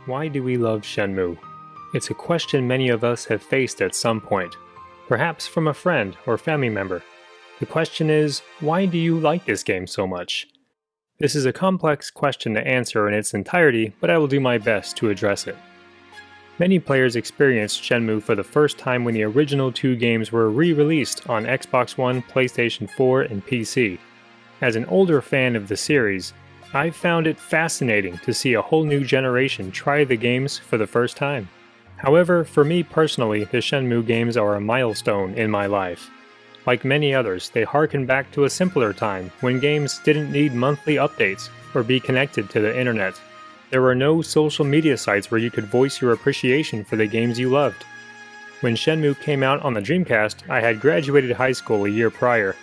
Why do we love Shenmue? It's a question many of us have faced at some point, perhaps from a friend or family member. The question is, why do you like this game so much? This is a complex question to answer in its entirety, but I will do my best to address it. Many players experienced Shenmue for the first time when the original two games were re-released on Xbox One, PlayStation 4, and PC. As an older fan of the series, I've found it fascinating to see a whole new generation try the games for the first time. However, for me personally, the Shenmue games are a milestone in my life. Like many others, they harken back to a simpler time when games didn't need monthly updates or be connected to the internet. There were no social media sites where you could voice your appreciation for the games you loved. When Shenmue came out on the Dreamcast, I had graduated high school a year prior.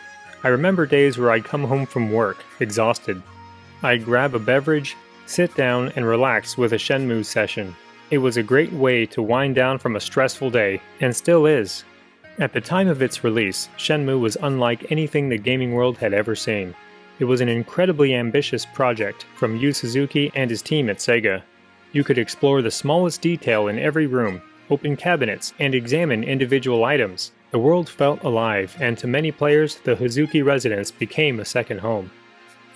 I remember days where I'd come home from work, exhausted. I'd grab a beverage, sit down, and relax with a Shenmue session. It was a great way to wind down from a stressful day, and still is. At the time of its release, Shenmue was unlike anything the gaming world had ever seen. It was an incredibly ambitious project from Yu Suzuki and his team at Sega. You could explore the smallest detail in every room, open cabinets, and examine individual items. The world felt alive, and to many players, the Hazuki residence became a second home.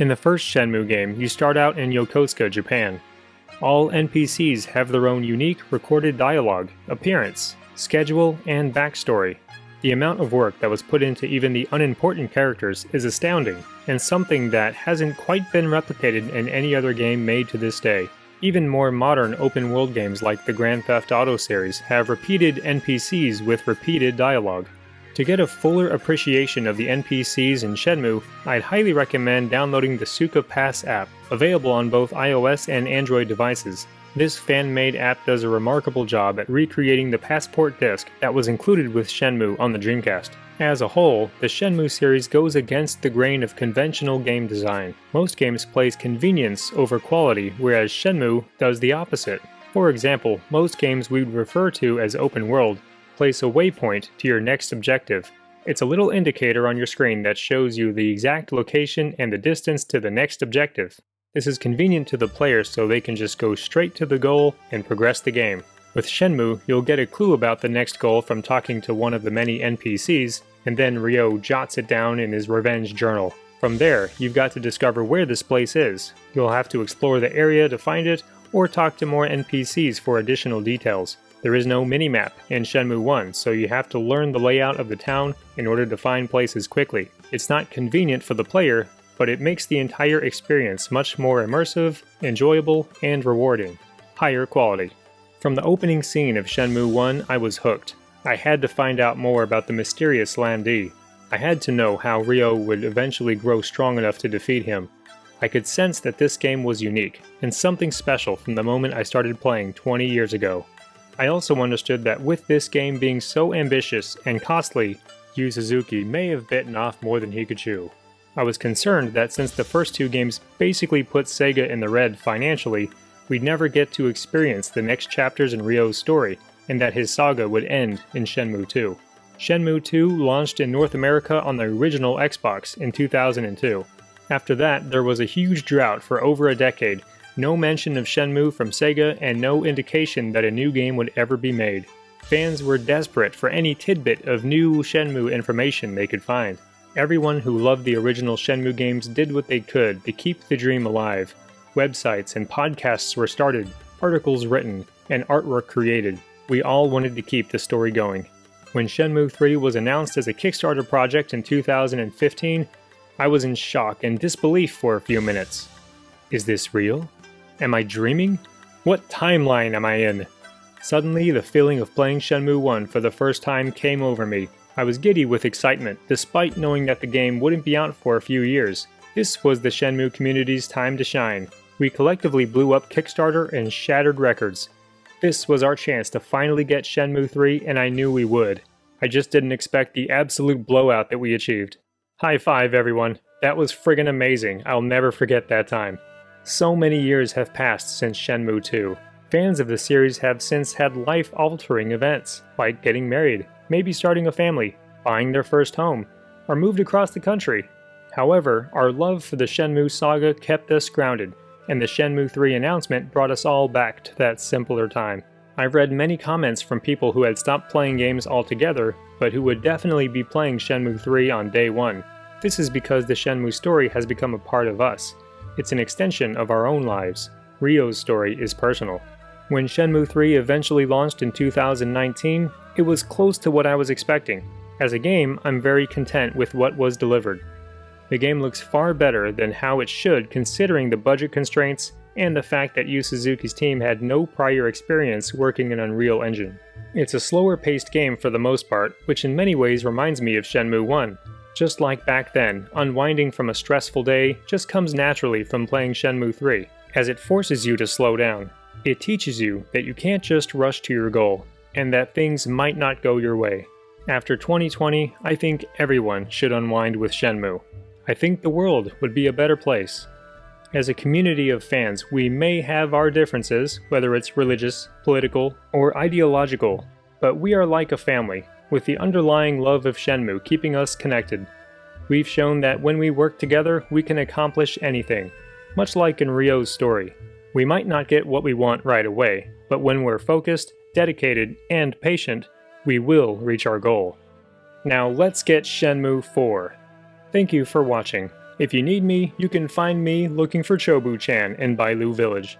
In the first Shenmue game, you start out in Yokosuka, Japan. All NPCs have their own unique recorded dialogue, appearance, schedule, and backstory. The amount of work that was put into even the unimportant characters is astounding, and something that hasn't quite been replicated in any other game made to this day. Even more modern open-world games like the Grand Theft Auto series have repeated NPCs with repeated dialogue. To get a fuller appreciation of the NPCs in Shenmue, I'd highly recommend downloading the Suka Pass app, available on both iOS and Android devices. This fan-made app does a remarkable job at recreating the passport disc that was included with Shenmue on the Dreamcast. As a whole, the Shenmue series goes against the grain of conventional game design. Most games place convenience over quality, whereas Shenmue does the opposite. For example, most games we'd refer to as open world place a waypoint to your next objective. It's a little indicator on your screen that shows you the exact location and the distance to the next objective. This is convenient to the player so they can just go straight to the goal and progress the game. With Shenmue, you'll get a clue about the next goal from talking to one of the many NPCs, and then Ryo jots it down in his revenge journal. From there, you've got to discover where this place is. You'll have to explore the area to find it, or talk to more NPCs for additional details. There is no minimap in Shenmue 1, so you have to learn the layout of the town in order to find places quickly. It's not convenient for the player, but it makes the entire experience much more immersive, enjoyable, and rewarding. Higher quality. From the opening scene of Shenmue 1, I was hooked. I had to find out more about the mysterious Lan Di. I had to know how Ryo would eventually grow strong enough to defeat him. I could sense that this game was unique, and something special from the moment I started playing 20 years ago. I also understood that with this game being so ambitious and costly, Yu Suzuki may have bitten off more than he could chew. I was concerned that since the first two games basically put Sega in the red financially, we'd never get to experience the next chapters in Ryo's story, and that his saga would end in Shenmue 2. Shenmue 2 launched in North America on the original Xbox in 2002. After that, there was a huge drought for over a decade, no mention of Shenmue from Sega, and no indication that a new game would ever be made. Fans were desperate for any tidbit of new Shenmue information they could find. Everyone who loved the original Shenmue games did what they could to keep the dream alive. Websites and podcasts were started, articles written, and artwork created. We all wanted to keep the story going. When Shenmue 3 was announced as a Kickstarter project in 2015, I was in shock and disbelief for a few minutes. Is this real? Am I dreaming? What timeline am I in? Suddenly, the feeling of playing Shenmue 1 for the first time came over me. I was giddy with excitement, despite knowing that the game wouldn't be out for a few years. This was the Shenmue community's time to shine. We collectively blew up Kickstarter and shattered records. This was our chance to finally get Shenmue 3, and I knew we would. I just didn't expect the absolute blowout that we achieved. High five, everyone. That was friggin' amazing. I'll never forget that time. So many years have passed since Shenmue 2. Fans of the series have since had life-altering events, like getting married, maybe starting a family, buying their first home, or moved across the country. However, our love for the Shenmue saga kept us grounded, and the Shenmue 3 announcement brought us all back to that simpler time. I've read many comments from people who had stopped playing games altogether, but who would definitely be playing Shenmue 3 on day one. This is because the Shenmue story has become a part of us. It's an extension of our own lives. Ryo's story is personal. When Shenmue 3 eventually launched in 2019, it was close to what I was expecting. As a game, I'm very content with what was delivered. The game looks far better than how it should considering the budget constraints and the fact that Yu Suzuki's team had no prior experience working in Unreal Engine. It's a slower paced game for the most part, which in many ways reminds me of Shenmue 1. Just like back then, unwinding from a stressful day just comes naturally from playing Shenmue 3, as it forces you to slow down. It teaches you that you can't just rush to your goal, and that things might not go your way. After 2020, I think everyone should unwind with Shenmue. I think the world would be a better place. As a community of fans, we may have our differences, whether it's religious, political, or ideological, but we are like a family, with the underlying love of Shenmue keeping us connected. We've shown that when we work together, we can accomplish anything, much like in Ryo's story. We might not get what we want right away, but when we're focused, dedicated, and patient, we will reach our goal. Now let's get Shenmue 4. Thank you for watching. If you need me, you can find me looking for Chobu-chan in Bailu Village.